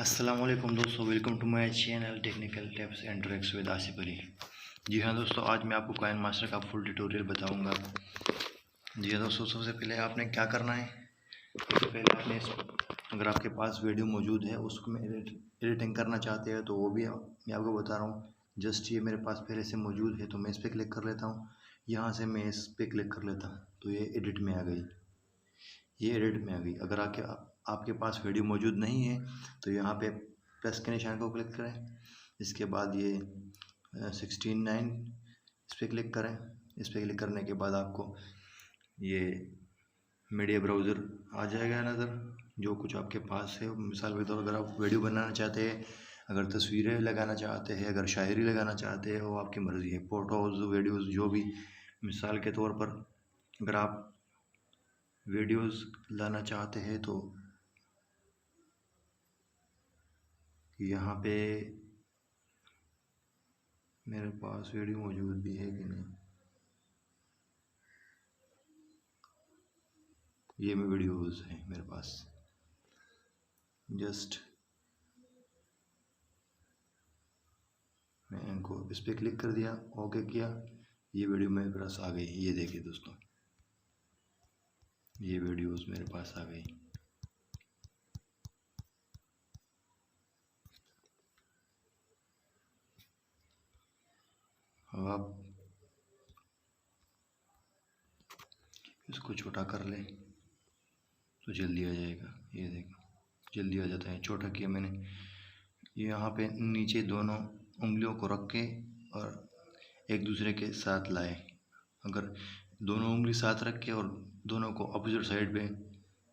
अस्सलामुअलैकुम दोस्तों, welcome to my channel technical tips and tricks with Asif Ali. जी हाँ दोस्तों, आज मैं आपको कॉइन मास्टर का फुल ट्यूटोरियल बताऊंगा। जी हाँ दोस्तों, सबसे पहले आपने क्या करना है, सबसे पहले आपने अगर आपके पास वीडियो मौजूद है उसको में एडिटिंग करना चाहते हैं तो वो भी मैं आपको बता रहा हूँ। जस्ट ये मेरे पास पहले से मौजूद है तो मैं इस पर क्लिक कर लेता हूँ। यहाँ से मैं इस पर क्लिक कर लेता हूँ तो ये एडिट में आ गई, ये एडिट में आ गई। अगर आपके पास वीडियो मौजूद नहीं है तो यहाँ पे प्लस के निशान को क्लिक करें। इसके बाद ये 16:9 इस पर क्लिक करें। इस पर क्लिक करने के बाद आपको ये मीडिया ब्राउज़र आ जाएगा नज़र, जो कुछ आपके पास है। मिसाल के तौर पर अगर आप वीडियो बनाना चाहते हैं, अगर तस्वीरें लगाना चाहते हैं, अगर शायरी लगाना चाहते हैं, वो आपकी मर्ज़ी है। फ़ोटोज़ वीडियोज़ जो भी, मिसाल के तौर पर अगर आप वीडियोज़ लाना चाहते हैं तो यहाँ पे मेरे पास वीडियो मौजूद भी है कि नहीं, ये में वीडियोज़ हैं मेरे पास। जस्ट मैं इनको इस पर क्लिक कर दिया, ओके किया, ये वीडियो मेरे पास आ गई। ये देखिए दोस्तों, ये वीडियोज़ मेरे पास आ गई। अब आप इसको छोटा कर लें तो जल्दी आ जाएगा। ये देखो जल्दी आ जाता है। छोटा किया मैंने, यहाँ पे नीचे दोनों उंगलियों को रख के और एक दूसरे के साथ लाए। अगर दोनों उंगली साथ रख के और दोनों को अपोजिट साइड पे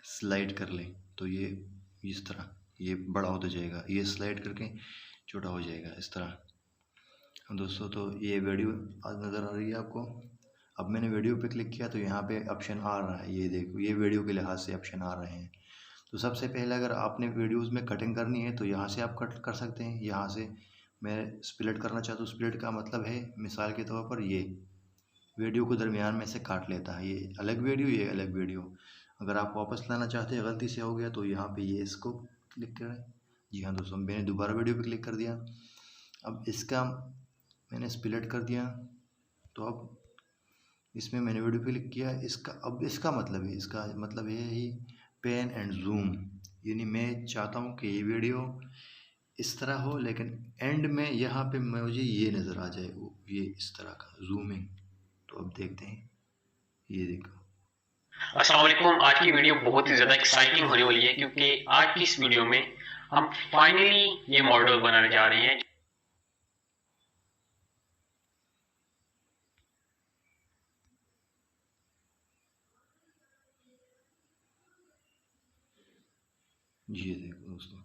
स्लाइड कर लें तो ये इस तरह ये बड़ा होता जाएगा, ये स्लाइड करके छोटा हो जाएगा इस तरह। दोस्तों तो ये वीडियो आज नज़र आ रही है आपको। अब मैंने वीडियो पे क्लिक किया तो यहाँ पे ऑप्शन आ रहा है, ये देखो, ये वीडियो के लिहाज से ऑप्शन आ रहे हैं। तो सबसे पहले अगर आपने वीडियोस में कटिंग करनी है तो यहाँ से आप कट कर सकते हैं। यहाँ से मैं स्प्लिट करना चाहता हूँ। स्प्लिट का मतलब है, मिसाल के तौर पर ये वीडियो को दरमियान में से काट लेता है, ये अलग वीडियो, ये अलग वीडियो। अगर आप वापस लाना चाहते हैं, गलती से हो गया, तो यहाँ पे ये इसको क्लिक करें। जी हाँ दोस्तों, मैंने दोबारा वीडियो पे क्लिक कर दिया। अब इसका मैंने स्प्लिट कर दिया तो अब इसमें मैंने वीडियो क्लिक किया। अब इसका मतलब है ही पैन एंड जूम, यानी मैं चाहता हूँ कि ये वीडियो इस तरह हो, लेकिन एंड में यहाँ पे मुझे ये नज़र आ जाए, ये इस तरह का जूमिंग। तो अब देखते हैं, ये देखो। अस्सलाम वालेकुम। आज की वीडियो बहुत ही ज़्यादा एक्साइटिंग होने वाली है क्योंकि आज की इस वीडियो में हम फाइनली ये मॉडल बनाने जा रहे हैं। ये देखो दोस्तों,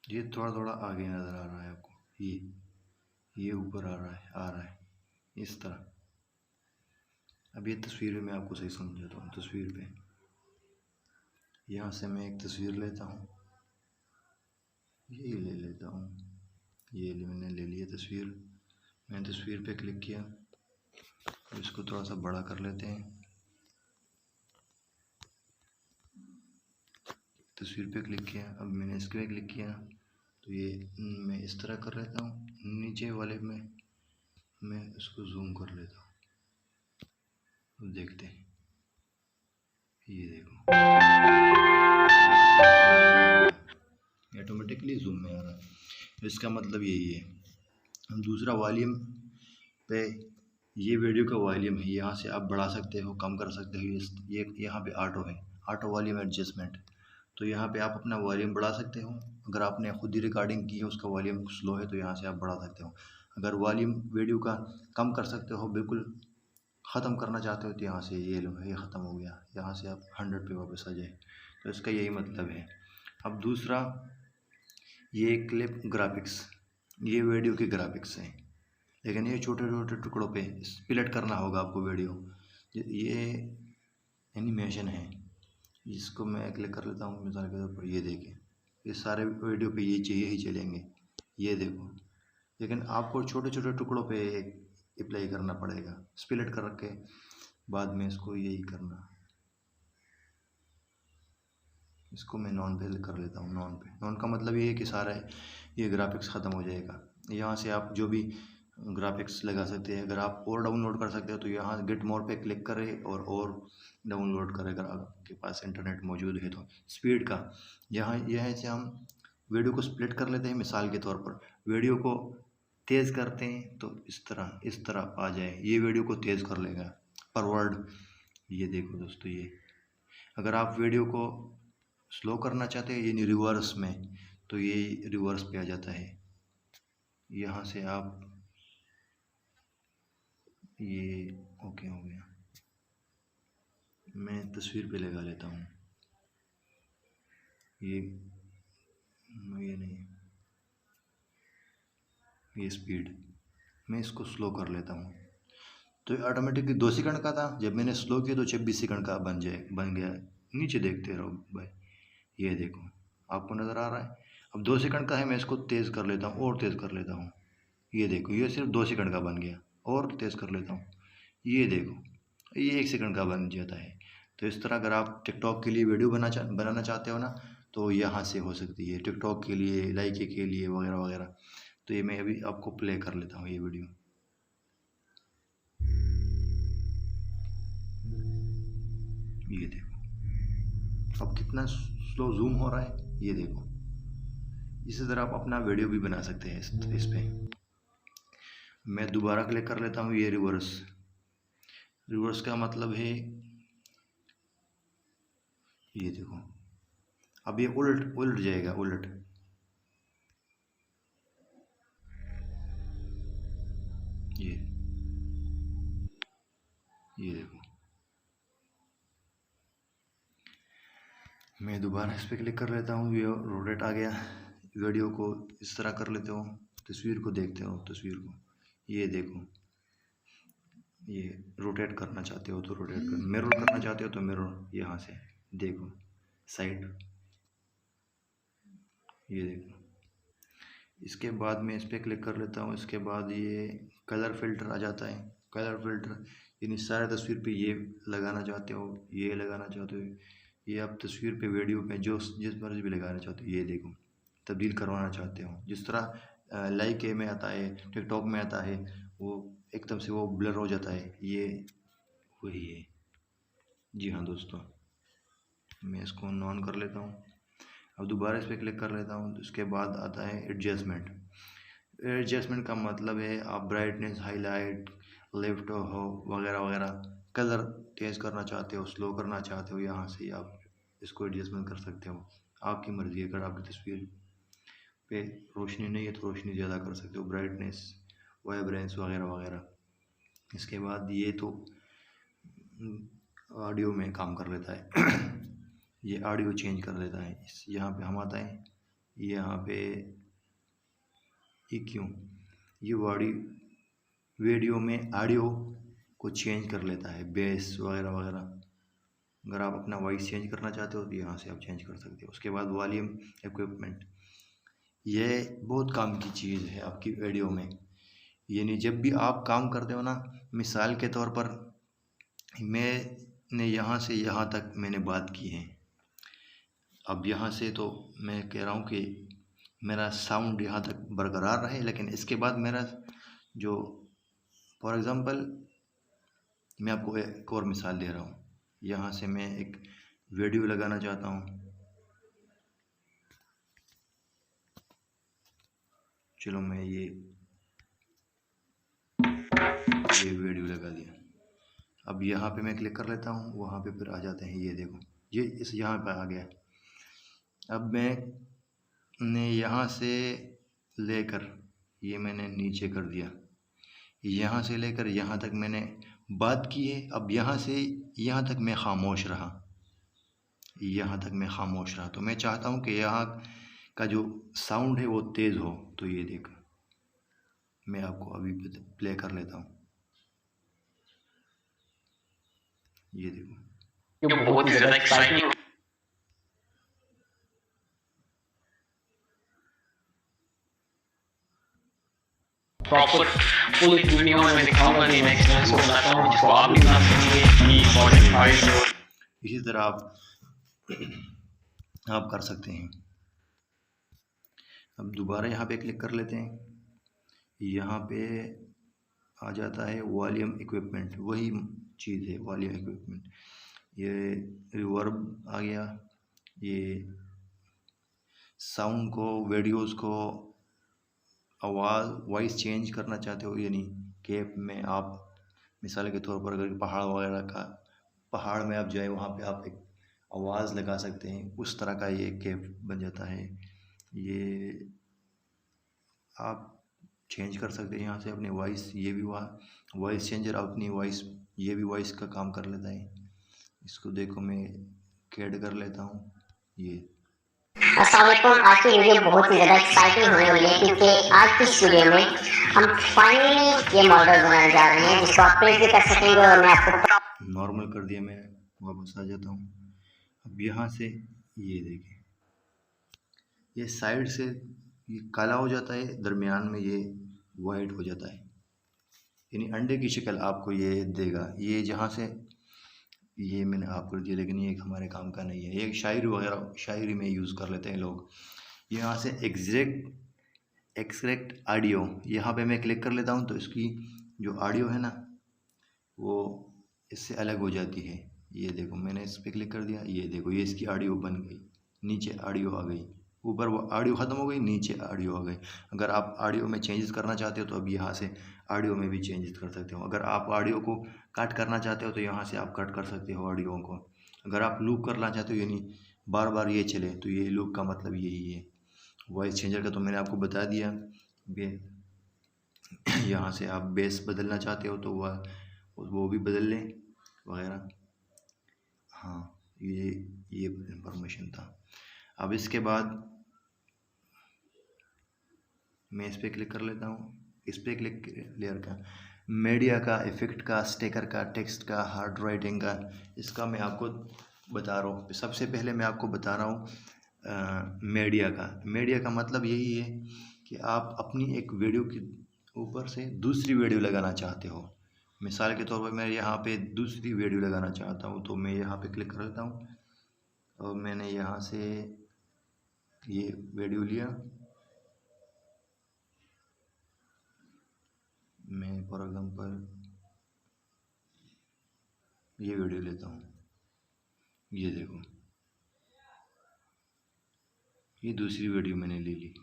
ये थोड़ा थोड़ा आगे नज़र आ रहा है आपको, ये ऊपर आ रहा है इस तरह। अब ये तस्वीर में आपको सही समझाता हूँ। तस्वीर पे यहाँ से मैं एक तस्वीर लेता हूँ, ये ले लेता हूँ, मैंने ले लिया तस्वीर। मैंने तस्वीर पे क्लिक किया, इसको थोड़ा सा बड़ा कर लेते हैं। तस्वीर पे क्लिक किया, अब मैंने इस पर क्लिक किया तो ये मैं इस तरह कर लेता हूँ। नीचे वाले में मैं इसको जूम कर लेता हूँ। अब देखते हैं, ये देखो ऑटोमेटिकली जूम में आ रहा है। इसका मतलब यही है। हम दूसरा वॉल्यूम पे, ये वीडियो का वॉल्यूम है, यहाँ से आप बढ़ा सकते हो, कम कर सकते हो। ये यहाँ पे ऑटो है, ऑटो वॉल्यूम एडजस्टमेंट। तो यहाँ पे आप अपना वॉल्यूम बढ़ा सकते हो। अगर आपने खुद ही रिकॉर्डिंग की है, उसका वॉल्यूम स्लो है, तो यहाँ से आप बढ़ा सकते हो। अगर वॉल्यूम वीडियो का कम कर सकते हो, बिल्कुल ख़त्म करना चाहते हो, तो यहाँ से ये लो, ये ख़त्म हो गया, यहाँ से आप 100 पे वापस आ जाए। तो इसका यही मतलब है। अब दूसरा, ये क्लिप ग्राफिक्स, ये वीडियो के ग्राफिक्स हैं, लेकिन ये छोटे छोटे टुकड़ों पे स्प्लिट करना होगा आपको वीडियो। ये एनिमेशन है, इसको मैं क्लिक कर लेता हूँ। मिसाल के तौर पर ये देखें, ये सारे वीडियो पे ये चाहिए ही चलेंगे, ये देखो। लेकिन आपको छोटे छोटे टुकड़ों पे अप्लाई करना पड़ेगा, स्प्लिट कर के बाद में इसको यही करना। इसको मैं नॉन पे कर लेता हूँ। नॉन पे, नॉन का मतलब ये है कि सारा ये ग्राफिक्स ख़त्म हो जाएगा। यहाँ से आप जो भी ग्राफिक्स लगा सकते हैं। अगर आप और डाउनलोड कर सकते हो तो यहाँ गेट मोर पे क्लिक करें और डाउनलोड करें अगर आपके पास इंटरनेट मौजूद है तो। स्पीड का यहाँ से हम वीडियो को स्प्लिट कर लेते हैं। मिसाल के तौर पर वीडियो को तेज़ करते हैं तो इस तरह आ जाए, ये वीडियो को तेज़ कर लेगा पर वर्ड। ये देखो दोस्तों, ये अगर आप वीडियो को स्लो करना चाहते हैं यानी रिवर्स में, तो ये रिवर्स पे आ जाता है। यहाँ से आप ये ओके हो गया। मैं तस्वीर पे लगा लेता हूँ। ये नहीं, ये स्पीड मैं इसको स्लो कर लेता हूँ। तो ऑटोमेटिकली 2 सेकंड का था, जब मैंने स्लो किया तो 26 सेकंड का बन गया। नीचे देखते रहो भाई, ये देखो आपको नज़र आ रहा है। अब 2 सेकंड का है, मैं इसको तेज़ कर लेता हूँ और तेज़ कर लेता हूँ। ये देखो, ये सिर्फ 2 सेकंड का बन गया और तेज़ कर लेता हूँ। ये देखो, ये 1 सेकंड का बन जाता है। तो इस तरह अगर आप टिकटॉक के लिए वीडियो बनाना चाहते हो ना, तो यहाँ से हो सकती है टिकटॉक के लिए, लाइक के लिए वगैरह वगैरह। तो ये मैं अभी आपको प्ले कर लेता हूँ ये वीडियो। ये देखो अब कितना स्लो जूम हो रहा है, ये देखो। इसी तरह आप अपना वीडियो भी बना सकते हैं इस पे। मैं दोबारा क्लिक कर लेता हूँ। ये रिवर्स का मतलब है, ये देखो अब ये उलट जाएगा, उलट। ये देखो, मैं दोबारा इस पर क्लिक कर लेता हूँ। ये रोटेट आ गया। वीडियो को इस तरह कर लेते हो, तस्वीर को देखते हो, तस्वीर को ये देखो। ये रोटेट करना चाहते हो तो रोटेट कर, मिरर करना चाहते हो तो मिरर यहाँ से देखो साइड, ये देखो। इसके बाद मैं इस पर क्लिक कर लेता हूँ। इसके बाद ये कलर फिल्टर आ जाता है। कलर फिल्टर यानी सारे तस्वीर पे ये लगाना चाहते हो, ये लगाना चाहते हो, ये आप तस्वीर पे, वीडियो पे जिस मर्जी भी लगाना चाहते हो, ये देखो तब्दील करवाना चाहते हो। जिस तरह लाइक में आता है, टिकटॉक में आता है, वो एकदम से वो ब्लर हो जाता है, ये वही है। जी हाँ दोस्तों, मैं इसको ऑन कर लेता हूँ। अब दोबारा इस पर क्लिक कर लेता हूँ। उसके बाद आता है एडजस्टमेंट। एडजस्टमेंट का मतलब है आप ब्राइटनेस, हाईलाइट, लेफ्ट हो वगैरह वगैरह, कलर तेज़ करना चाहते हो, स्लो करना चाहते हो, यहाँ से आप इसको एडजस्टमेंट कर सकते हो। आपकी मर्ज़ी है। अगर आपकी तस्वीर पे रोशनी नहीं है तो रोशनी ज़्यादा कर सकते हो, ब्राइटनेस, वाइब्रेंस वगैरह वगैरह। इसके बाद ये तो ऑडियो में काम कर लेता है। ये ऑडियो चेंज कर देता है। यहाँ पे हम आता है, यहाँ पे EQ, ये वीडियो में ऑडियो को चेंज कर लेता है, बेस वगैरह वगैरह। अगर आप अपना वॉइस चेंज करना चाहते हो तो यहाँ से आप चेंज कर सकते हो। उसके बाद वॉल्यूम इक्विपमेंट, ये बहुत काम की चीज़ है आपकी वीडियो में। यानी जब भी आप काम करते हो ना, मिसाल के तौर पर मैंने यहाँ से यहाँ तक मैंने बात की है। अब यहाँ से तो मैं कह रहा हूँ कि मेरा साउंड यहाँ तक बरकरार रहे, लेकिन इसके बाद मेरा जो, फॉर एग्ज़ाम्पल मैं आपको एक और मिसाल दे रहा हूँ। यहाँ से मैं एक वीडियो लगाना चाहता हूँ। चलो मैं ये वीडियो लगा दिया। अब यहाँ पे मैं क्लिक कर लेता हूँ, वहाँ पे फिर आ जाते हैं। ये देखो, ये इस यहाँ पे आ गया। अब मैंने यहाँ से लेकर ये मैंने नीचे कर दिया, यहाँ से लेकर यहाँ तक मैंने बात की है। अब यहाँ से यहाँ तक मैं खामोश रहा, यहाँ तक मैं खामोश रहा। तो मैं चाहता हूँ कि यहाँ का जो साउंड है वो तेज़ हो। तो ये देखो, मैं आपको अभी प्ले कर लेता हूँ। ये देखो, बहुत ही ज़्यादा एक्साइटिंग। प्रॉपर फुल वीडियो में दिखाऊंगा कि मैं किस तरह से बनाता हूँ, जिसको आप भी बना सकेंगे। इसी तरह आप आप कर सकते हैं। अब दोबारा यहाँ पे क्लिक कर लेते हैं। यहाँ पे आ जाता है वॉल्यूम इक्विपमेंट, वही चीज़ है वॉल्यूम इक्विपमेंट। ये रिवर्ब आ गया, ये साउंड को, वीडियोस को, आवाज़ वॉइस चेंज करना चाहते हो, यानी कैप में आप मिसाल के तौर पर अगर पहाड़ में आप जाए, वहाँ पे आप एक आवाज़ लगा सकते हैं, उस तरह का ये कैप बन जाता है। ये आप चेंज कर सकते हैं यहाँ से अपनी वॉइस। ये भी वॉइस चेंजर अपनी वॉइस, ये भी वॉइस का काम कर लेता है। इसको देखो मैं कैड कर लेता हूँ। ये अस्सलाम वालेकुम। आज की वीडियो बहुत ही ज़्यादा एक्साइटिंग होने वाली है क्योंकि आज की इस वीडियो में हम फाइनली ये मॉडल बनाने जा रहे हैं जिसको आप प्ले भी कर सकेंगे। और मैं आपको नॉर्मल कर दिया, मैं वापस आ जाता हूँ। अब यहाँ से ये देखिए, ये साइड से ये काला हो जाता है, दरमियान में ये वाइट हो जाता है, यानी अंडे की शक्ल आपको ये देगा। ये जहाँ से ये मैंने आप कर दिया, लेकिन ये हमारे काम का नहीं है। ये शायरी वगैरह, शायरी में यूज़ कर लेते हैं लोग। यहाँ से एक्सट्रैक्ट ऑडियो, यहाँ पे मैं क्लिक कर लेता हूँ तो इसकी जो ऑडियो है ना वो इससे अलग हो जाती है। ये देखो मैंने इस पर क्लिक कर दिया, ये देखो ये इसकी ऑडियो बन गई, नीचे ऑडियो आ गई, ऊपर वो ऑडियो ख़त्म हो गई, नीचे ऑडियो आ गई। अगर आप ऑडियो में चेंजेस करना चाहते हो तो अब यहाँ से ऑडियो में भी चेंजेस कर सकते हो। अगर आप ऑडियो को कट करना चाहते हो तो यहाँ से आप कट कर सकते हो ऑडियो को। अगर आप लूप करना चाहते हो यानी बार बार ये चले, तो ये लूप का मतलब यही है। वॉइस चेंजर का तो मैंने आपको बता दिया। यहाँ से आप बेस बदलना चाहते हो तो वो भी बदल लें वगैरह। हाँ, ये इंफॉर्मेशन था। अब इसके बाद मैं इस पर क्लिक कर लेता हूँ। इस पर क्लिक लेयर का, मीडिया का, इफ़ेक्ट का, स्टिकर का, टेक्स्ट का, हार्ड राइटिंग का, इसका मैं आपको बता रहा हूँ। सबसे पहले मैं आपको बता रहा हूँ मीडिया का। मीडिया का मतलब यही है कि आप अपनी एक वीडियो के ऊपर से दूसरी वीडियो लगाना चाहते हो। मिसाल के तौर पर मैं यहाँ पे दूसरी वीडियो लगाना चाहता हूँ, तो मैं यहाँ पे क्लिक कर लेता हूँ और मैंने यहाँ से ये वीडियो लिया। मैं फॉर एग्जांपल ये वीडियो लेता हूँ। ये देखो, ये दूसरी वीडियो मैंने ले ली।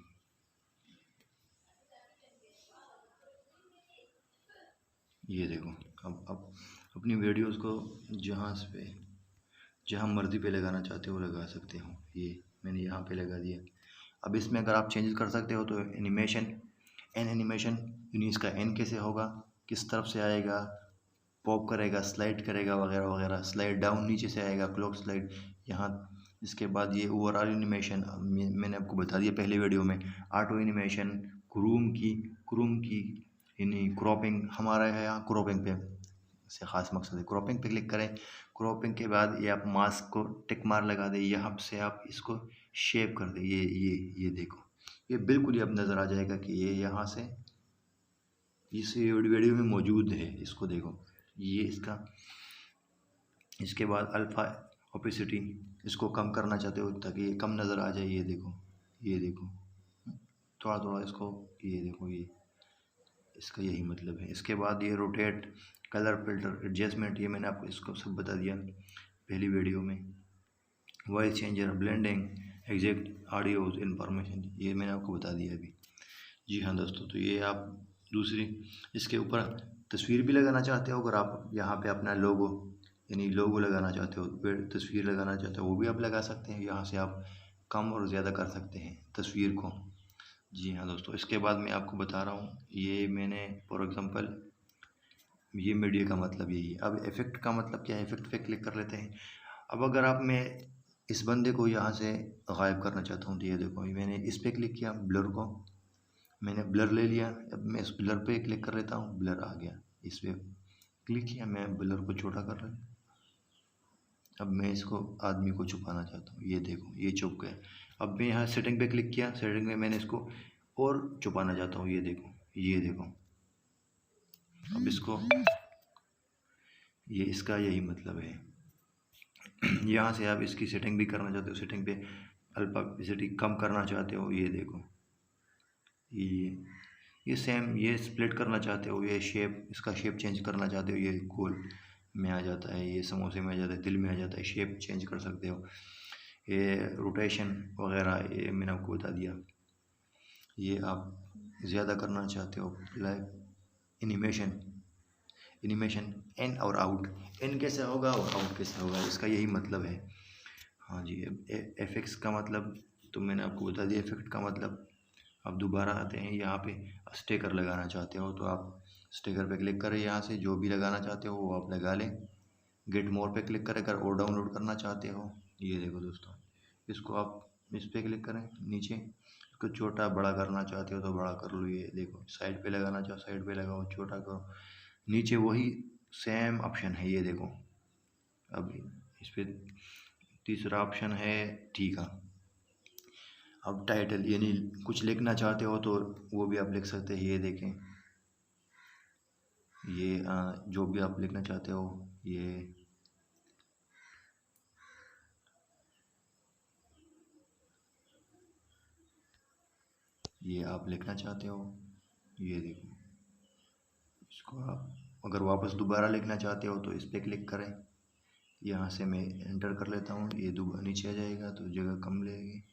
ये देखो, अब अपनी वीडियोस को जहाँ मर्ज़ी पे लगाना चाहते हो लगा सकते हो। ये मैंने यहाँ पे लगा दिया। अब इसमें अगर आप चेंजेस कर सकते हो तो एनिमेशन यानी इसका एन कैसे होगा, किस तरफ से आएगा, पॉप करेगा, स्लाइड करेगा वगैरह वगैरह, स्लाइड डाउन नीचे से आएगा, क्लॉक स्लाइड यहाँ। इसके बाद ये ओवरऑल एनिमेशन मैंने आपको बता दिया पहले वीडियो में। ऑटो एनिमेशन, क्रूम की यानी क्रॉपिंग, हमारा है यहाँ क्रॉपिंग पे से ख़ास मकसद है। क्रॉपिंग पे क्लिक करें, क्रॉपिंग के बाद ये आप मास्क को टिक मार लगा दें, यहाँ से आप इसको शेप कर दें। ये देखो, ये बिल्कुल ही अब नज़र आ जाएगा कि ये यहाँ से इस वीडियो में मौजूद है। इसको देखो, ये इसके बाद अल्फ़ा ओपेसिटी, इसको कम करना चाहते हो ताकि ये कम नज़र आ जाए। ये देखो थोड़ा थोड़ा इसको, ये देखो, ये इसका यही मतलब है। इसके बाद ये रोटेट, कलर फिल्टर, एडजस्टमेंट, ये मैंने आपको इसको सब बता दिया पहली वीडियो में। Voice changer, blending, exact audios, information, ये मैंने आपको बता दिया अभी। जी हाँ दोस्तों, तो ये आप दूसरी इसके ऊपर तस्वीर भी लगाना चाहते हो। अगर आप यहाँ पे अपना लोगो यानी लोगो लगाना चाहते हो, तस्वीर लगाना चाहते हो, वो भी आप लगा सकते हैं। यहाँ से आप कम और ज़्यादा कर सकते हैं तस्वीर को। जी हाँ दोस्तों, इसके बाद मैं आपको बता रहा हूँ, ये मैंने फॉर एग्ज़ाम्पल ये मीडिया का मतलब यही है। अब इफ़ेक्ट का मतलब क्या है, इफ़ेक्ट पे क्लिक कर लेते हैं। अब अगर आप मैं इस बंदे को यहाँ से गायब करना चाहता हूँ तो ये देखो, मैंने इस पर क्लिक किया, ब्लर को मैंने ब्लर ले लिया। अब मैं इस ब्लर पे क्लिक कर लेता हूँ, ब्लर आ गया। इस पर क्लिक किया, मैं ब्लर को छोटा कर रहा हूँ। अब मैं इसको आदमी को छुपाना चाहता हूँ, ये देखो ये छुप गया। अब मैं यहाँ सेटिंग पे क्लिक किया, सेटिंग में मैंने इसको और छुपाना चाहता हूँ, ये देखो। अब इसको, ये इसका यही मतलब है। यहाँ से आप इसकी सेटिंग भी करना चाहते हो, सेटिंग पे अल्फा ओपेसिटी कम करना चाहते हो, ये देखो ये सेम, ये स्प्लिट करना चाहते हो, ये शेप, इसका शेप चेंज करना चाहते हो, ये गोल में आ जाता है, ये समोसे में आ जाता है, दिल में आ जाता है, शेप चेंज कर सकते हो। ये रोटेशन वगैरह ये मैंने आपको बता दिया। ये आप ज़्यादा करना चाहते हो, लाइक एनिमेशन इन और आउट, इन कैसे होगा और आउट कैसे होगा, इसका यही मतलब है। हाँ जी, एफेक्ट्स का मतलब तो मैंने आपको बता दिया। इफेक्ट का मतलब आप दोबारा आते हैं यहाँ पे, स्टिकर लगाना चाहते हो तो आप स्टिकर पे क्लिक करें, यहाँ से जो भी लगाना चाहते हो वो आप लगा लें। गेट मोर पे क्लिक करें, अगर और डाउनलोड करना चाहते हो, ये देखो दोस्तों, इसको आप इस पे क्लिक करें नीचे, इसको छोटा बड़ा करना चाहते हो तो बड़ा कर लो, ये देखो साइड पे लगाना चाहो साइड पे लगाओ, छोटा करो, नीचे वही सेम ऑप्शन है, ये देखो। अब इस पे तीसरा ऑप्शन है ठीक है। अब टाइटल यानी कुछ लिखना चाहते हो तो वो भी आप लिख सकते हैं, ये देखें, ये जो भी आप लिखना चाहते हो, ये आप लिखना चाहते हो, ये देखो। इसको आप अगर वापस दोबारा लिखना चाहते हो तो इस पर क्लिक करें, यहाँ से मैं एंटर कर लेता हूँ, ये दोबारा नीचे आ जाएगा तो जगह कम लगेगी,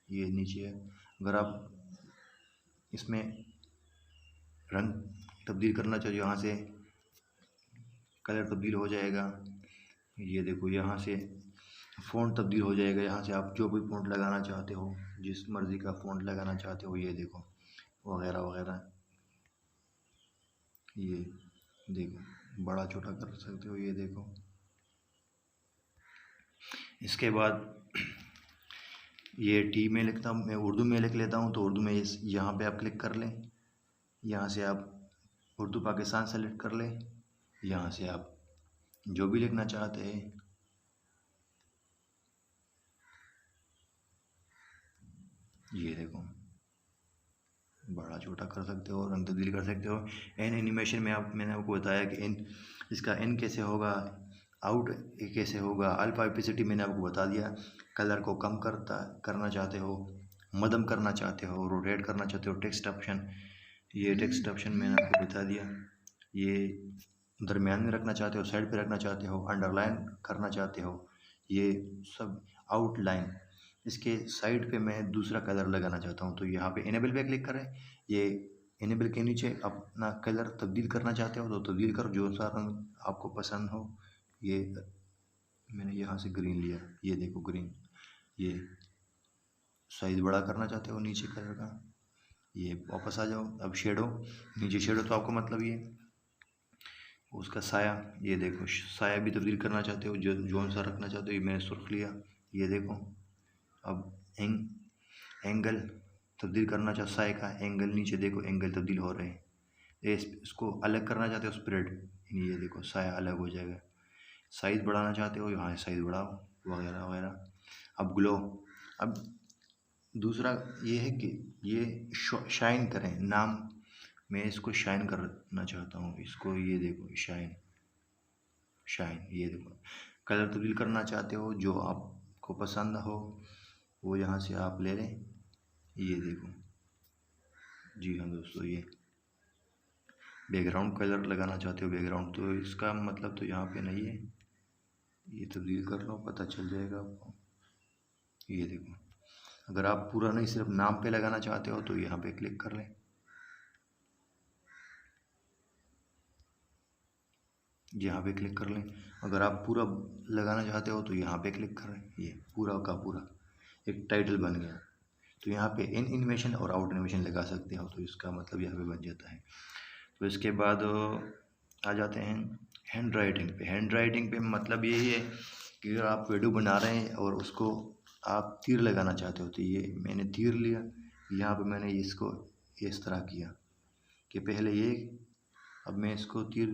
ये नीचे है। अगर आप इसमें रंग तब्दील करना चाहिए, यहाँ से कलर तब्दील हो जाएगा, ये देखो यहाँ से फ़ॉन्ट तब्दील हो जाएगा, यहाँ से आप जो भी फ़ॉन्ट लगाना चाहते हो, जिस मर्ज़ी का फ़ॉन्ट लगाना चाहते हो, ये देखो वगैरह वगैरह, ये देखो बड़ा छोटा कर सकते हो, ये देखो। इसके बाद ये टी में लिखता हूँ मैं, उर्दू में लिख लेता हूँ तो उर्दू में यहाँ पे आप क्लिक कर लें, यहाँ से आप उर्दू पाकिस्तान सेलेक्ट कर लें, यहाँ से आप जो भी लिखना चाहते हैं, ये देखो बड़ा छोटा कर सकते हो, रंग तब्दील कर सकते हो। एनिमेशन में मैंने आपको बताया कि इसका इन कैसे होगा, आउट कैसे होगा, अल्फा ओपेसिटी मैंने आपको बता दिया। कलर को कम करना चाहते हो, मध्यम करना चाहते हो, रोटेट करना चाहते हो, टेक्स्ट ऑप्शन, ये टेक्स्ट ऑप्शन मैंने आपको बता दिया। ये दरमियान में रखना चाहते हो, साइड पे रखना चाहते हो, अंडरलाइन करना चाहते हो, ये सब आउटलाइन। इसके साइड पे मैं दूसरा कलर लगाना चाहता हूँ तो यहाँ पे इनेबल पे क्लिक करें, ये इनेबल के नीचे अपना कलर तब्दील करना चाहते हो तो तब्दील कर, जो सा रंग आपको पसंद हो। ये मैंने यहाँ से ग्रीन लिया, ये देखो ग्रीन। ये साइज बड़ा करना चाहते हो नीचे कलर का, ये वापस आ जाओ। अब शेडो, नीचे शेडो तो आपको मतलब ये उसका साया, ये देखो साया भी तब्दील करना चाहते हो, जो सा रखना चाहते हो, ये मैंने सुर्ख लिया, ये देखो। अब एंगल तब्दील करना चाहो, साए का एंगल नीचे देखो, एंगल तब्दील हो रहे हैं। इसको अलग करना चाहते हो स्प्रेड, ये देखो साया अलग हो जाएगा। साइज़ बढ़ाना चाहते हो, यहाँ साइज़ बढ़ाओ वगैरह वगैरह। अब ग्लो, अब दूसरा ये है कि ये शाइन करें, नाम मैं इसको शाइन करना चाहता हूँ, इसको ये देखो शाइन, ये देखो। कलर तब्दील करना चाहते हो, जो आपको पसंद हो वो यहाँ से आप ले लें, ये देखो। जी हाँ दोस्तों, ये बैकग्राउंड कलर लगाना चाहते हो, बैकग्राउंड तो इसका मतलब तो यहाँ पे नहीं है, ये तब्दील कर लो, पता चल जाएगा आपको। ये देखो, अगर आप पूरा नहीं सिर्फ नाम पे लगाना चाहते हो तो यहाँ पे क्लिक कर लें, यहाँ पे क्लिक कर लें। अगर आप पूरा लगाना चाहते हो तो यहाँ पे क्लिक करें, ये पूरा का पूरा एक टाइटल बन गया। तो यहाँ पे इन एनिमेशन और आउट एनिमेशन लगा सकते हो, तो इसका मतलब यहाँ पे बन जाता है। तो इसके बाद आ जाते हैं हैंड राइटिंग पे। हैंड राइटिंग पे मतलब यही है कि अगर आप वीडियो बना रहे हैं और उसको आप तीर लगाना चाहते हो, तो ये मैंने तीर लिया, यहाँ पे मैंने इसको इस तरह किया कि पहले ये, अब मैं इसको तीर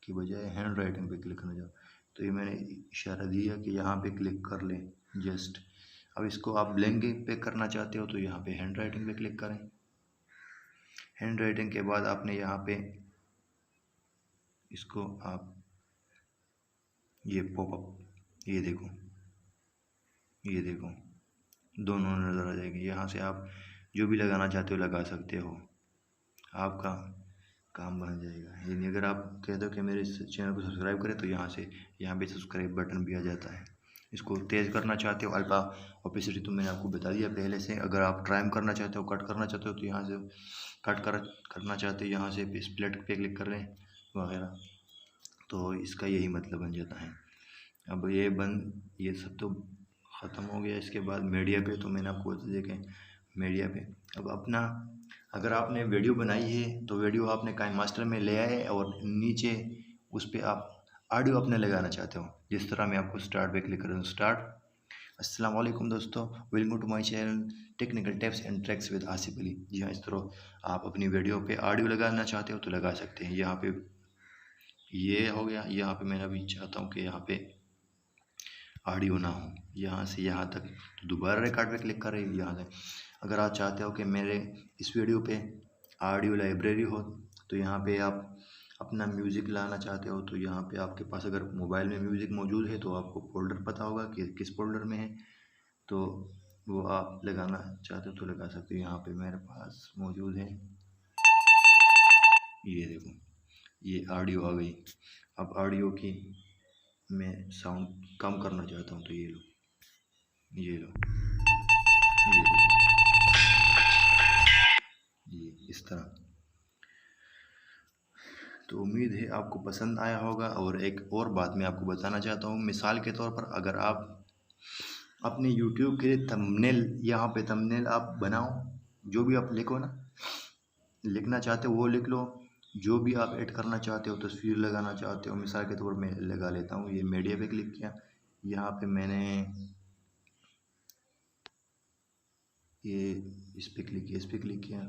की बजाय हैंड राइटिंग पे क्लिक करना चाहूँ, तो ये मैंने इशारा दिया कि यहाँ पे क्लिक कर लें जस्ट। अब इसको आप ब्लैंक पे करना चाहते हो तो यहाँ पे हैंड राइटिंग पे क्लिक करें। हैंड राइटिंग के बाद आपने यहाँ पे इसको आप ये पॉपअप ये देखो, ये देखो, दोनों नज़र आ जाएगी। यहाँ से आप जो भी लगाना चाहते हो लगा सकते हो, आपका काम बन जाएगा। यानी अगर आप कह दो कि मेरे इस चैनल को सब्सक्राइब करें तो यहाँ पे सब्सक्राइब बटन भी आ जाता है। इसको तेज़ करना चाहते हो, अल्फा ओपेसिटी तो मैंने आपको बता दिया पहले से। अगर आप ट्राइम करना चाहते हो, कट करना चाहते हो तो यहाँ से करना चाहते हो यहाँ से स्प्लिट पे क्लिक कर लें वगैरह। तो इसका यही मतलब बन जाता है। अब ये सब तो ख़त्म हो गया। इसके बाद मीडिया पे तो मैंने आपको बता दिया कि मीडिया पे अब अपना अगर आपने वीडियो बनाई है तो वीडियो आपने काइनमास्टर में ले आए और नीचे उस पर आप ऑडियो अपने लगाना चाहते हो। जिस तरह मैं आपको स्टार्ट पे क्लिक कर रहा हूँ। स्टार्ट। अस्सलाम वालेकुम दोस्तों, welcome to my channel technical tips and tricks with Asif Ali. जी हाँ, इस तरह आप अपनी वीडियो पे ऑडियो लगाना चाहते हो तो लगा सकते हैं। यहाँ पे ये हो गया। यहाँ पे मैं अभी चाहता हूँ कि यहाँ पे ऑडियो ना हो, यहाँ से यहाँ तक तो दोबारा रिकॉर्ड पे क्लिक करें। यहाँ से अगर आप चाहते हो कि मेरे इस वीडियो पे ऑडियो लाइब्रेरी हो तो यहाँ पे आप अपना म्यूज़िक लाना चाहते हो तो यहाँ पे आपके पास अगर मोबाइल में म्यूज़िक मौजूद है तो आपको फ़ोल्डर पता होगा कि किस फ़ोल्डर में है, तो वो आप लगाना चाहते हो तो लगा सकते हो। यहाँ पे मेरे पास मौजूद है, ये देखो, ये ऑडियो आ गई। अब ऑडियो की मैं साउंड कम करना चाहता हूँ तो ये लो, ये लो, ये देखो, ये इस तरह। तो उम्मीद है आपको पसंद आया होगा। और एक और बात मैं आपको बताना चाहता हूँ, मिसाल के तौर पर अगर आप अपने YouTube के लिए थंबनेल, यहाँ पे थंबनेल आप बनाओ, जो भी आप लिखो ना, लिखना चाहते हो वो लिख लो। जो भी आप ऐड करना चाहते हो, तस्वीर लगाना चाहते हो, मिसाल के तौर पर मैं लगा लेता हूँ। ये मीडिया पे क्लिक किया, यहाँ पे मैंने ये इस पे क्लिक किया, इस पे क्लिक किया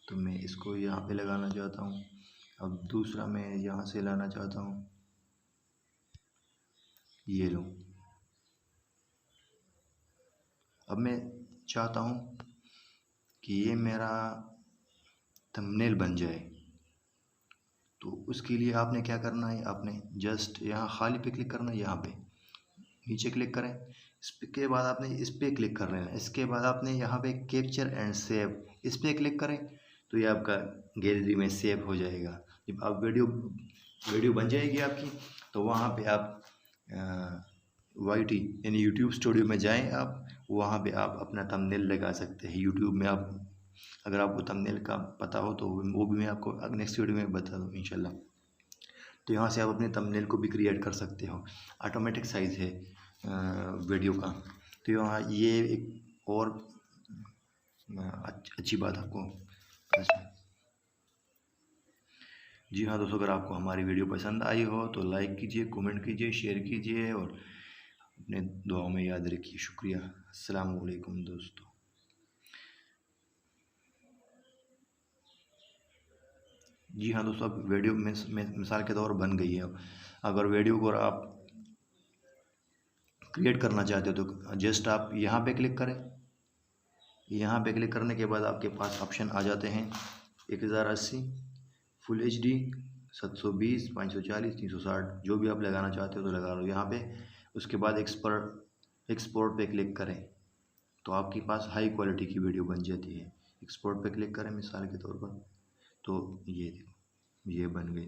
तो मैं इसको यहाँ पे लगाना चाहता हूँ। अब दूसरा मैं यहाँ से लाना चाहता हूँ, ये लो। अब मैं चाहता हूँ कि ये मेरा थंबनेल बन जाए, तो उसके लिए आपने क्या करना है, आपने जस्ट यहाँ खाली पे क्लिक करना है, यहाँ पे नीचे क्लिक करें। इसके बाद आपने इस पर क्लिक कर लेना। इसके बाद आपने यहाँ पे कैप्चर एंड सेव, इस पर क्लिक करें तो ये आपका गैलरी में सेव हो जाएगा। जब आप वीडियो बन जाएगी आपकी तो वहाँ पे आप YT यानी यूट्यूब स्टूडियो में जाएं। आप वहाँ पे आप अपना थंबनेल लगा सकते हैं। यूट्यूब में आप अगर आपको थंबनेल का पता हो तो वो भी मैं आपको नेक्स्ट वीडियो में बता दूँ इंशाल्लाह। तो यहाँ से आप अपने थंबनेल को भी क्रिएट कर सकते हो। ऑटोमेटिक साइज़ है वीडियो का। तो यहाँ ये एक और अच्छी बात आपको। जी हाँ दोस्तों, अगर आपको हमारी वीडियो पसंद आई हो तो लाइक कीजिए, कमेंट कीजिए, शेयर कीजिए और अपने दुआओं में याद रखिए। शुक्रिया। अस्सलाम वालेकुम दोस्तों। जी हाँ दोस्तों, अब वीडियो मिसाल के तौर बन गई है। अब अगर वीडियो को आप क्रिएट करना चाहते हो तो जस्ट आप यहाँ पे क्लिक करें। यहाँ पे क्लिक करने के बाद आपके पास ऑप्शन आ जाते हैं 1080, फुल HD, 720, 540, 360, जो भी आप लगाना चाहते हो तो लगा लो यहाँ पे। उसके बाद एक्सपोर्ट पे क्लिक करें तो आपके पास हाई क्वालिटी की वीडियो बन जाती है। एक्सपोर्ट पे क्लिक करें मिसाल के तौर पर, तो ये देखो, ये बन गई।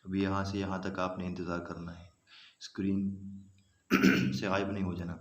अब यहाँ से यहाँ तक आपने इंतज़ार करना है, स्क्रीन से गायब नहीं हो जाना।